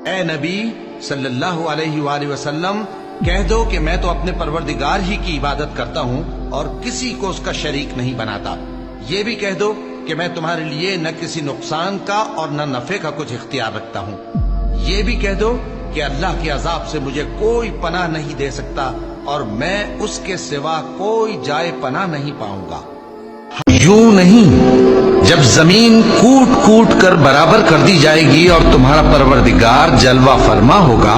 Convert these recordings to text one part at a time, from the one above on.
اے نبی صلی اللہ علیہ وآلہ وسلم کہہ دو کہ میں تو اپنے پروردگار ہی کی عبادت کرتا ہوں اور کسی کو اس کا شریک نہیں بناتا۔ یہ بھی کہہ دو کہ میں تمہارے لیے نہ کسی نقصان کا اور نہ نفع کا کچھ اختیار رکھتا ہوں۔ یہ بھی کہہ دو کہ اللہ کے عذاب سے مجھے کوئی پناہ نہیں دے سکتا اور میں اس کے سوا کوئی جائے پناہ نہیں پاؤں گا۔ یوں نہیں، جب زمین کوٹ کوٹ کر برابر کر دی جائے گی اور تمہارا پروردگار جلوہ فرما ہوگا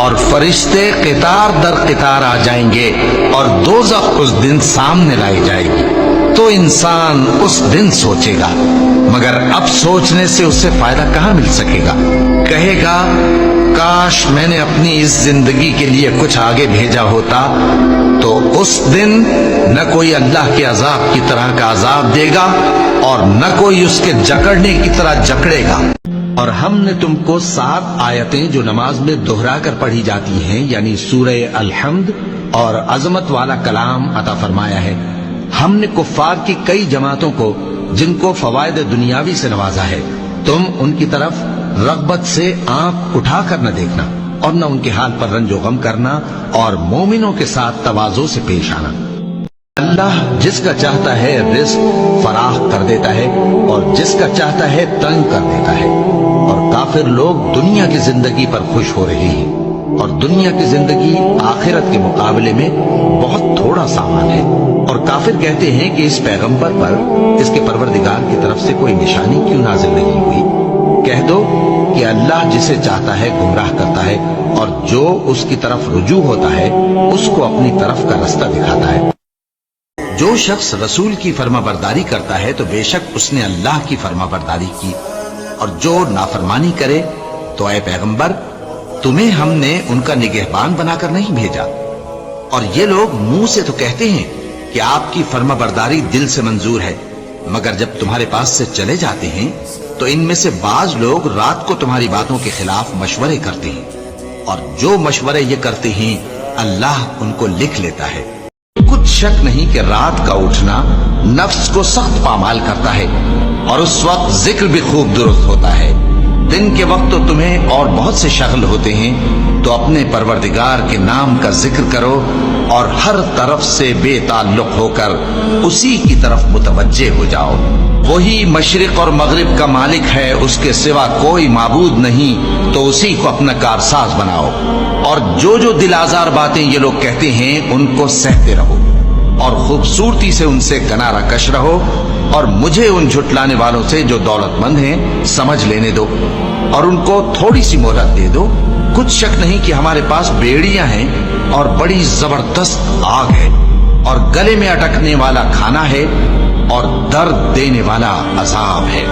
اور فرشتے قطار در قطار آ جائیں گے اور دوزخ اس دن سامنے لائی جائے گی، تو انسان اس دن سوچے گا، مگر اب سوچنے سے اسے فائدہ کہاں مل سکے گا؟ کہے گا کاش میں نے اپنی اس زندگی کے لیے کچھ آگے بھیجا ہوتا، تو اس دن نہ کوئی اللہ کے عذاب کی طرح کا عذاب دے گا اور نہ کوئی اس کے جکڑنے کی طرح جکڑے گا۔ اور ہم نے تم کو 7 آیتیں جو نماز میں دہرا کر پڑھی جاتی ہیں، یعنی سورہ الحمد اور عظمت والا کلام عطا فرمایا ہے۔ ہم نے کفار کی کئی جماعتوں کو جن کو فوائد دنیاوی سے نوازا ہے، تم ان کی طرف رغبت سے آنکھ اٹھا کر نہ دیکھنا اور نہ ان کے حال پر رنج و غم کرنا اور مومنوں کے ساتھ تواضع سے پیش آنا۔ اللہ جس کا چاہتا ہے رزق فراخ کر دیتا ہے اور جس کا چاہتا ہے تنگ کر دیتا ہے، اور کافر لوگ دنیا کی زندگی پر خوش ہو رہے ہیں اور دنیا کی زندگی آخرت کے مقابلے میں بہت تھوڑا سامان ہے۔ اور کافر کہتے ہیں کہ اس پیغمبر پر اس کے پروردگار کی طرف سے کوئی نشانی کیوں نازل نہیں ہوئی؟ کہہ دو کہ اللہ جسے چاہتا ہے گمراہ کرتا ہے اور جو اس کی طرف رجوع ہوتا ہے اس کو اپنی طرف کا رستہ دکھاتا ہے۔ جو شخص رسول کی فرما برداری کرتا ہے تو بے شک اس نے اللہ کی فرما برداری کی، اور جو نافرمانی کرے تو اے پیغمبر تمہیں ہم نے ان کا نگہبان بنا کر نہیں بھیجا۔ اور یہ لوگ منہ سے تو کہتے ہیں کہ آپ کی فرما برداری دل سے منظور ہے، مگر جب تمہارے پاس سے چلے جاتے ہیں تو ان میں سے بعض لوگ رات کو تمہاری باتوں کے خلاف مشورے کرتے ہیں، اور جو مشورے یہ کرتے ہیں اللہ ان کو لکھ لیتا ہے۔ کچھ شک نہیں کہ رات کا اٹھنا نفس کو سخت پامال کرتا ہے اور اس وقت ذکر بھی خوب درست ہوتا ہے۔ دن کے وقت تو تمہیں اور بہت سے شغل ہوتے ہیں، تو اپنے پروردگار کے نام کا ذکر کرو اور ہر طرف سے بے تعلق ہو کر اسی کی طرف متوجہ ہو جاؤ۔ وہی مشرق اور مغرب کا مالک ہے، اس کے سوا کوئی معبود نہیں، تو اسی کو اپنا کارساز بناؤ۔ اور جو دل آزار باتیں یہ لوگ کہتے ہیں ان کو سہتے رہو اور خوبصورتی سے ان سے کنارہ کش رہو، اور مجھے ان جھٹلانے والوں سے جو دولت مند ہیں سمجھ لینے دو اور ان کو تھوڑی سی مہلت دے دو۔ کچھ شک نہیں کہ ہمارے پاس بیڑیاں ہیں اور بڑی زبردست آگ ہے اور گلے میں اٹکنے والا کھانا ہے اور درد دینے والا عذاب ہے۔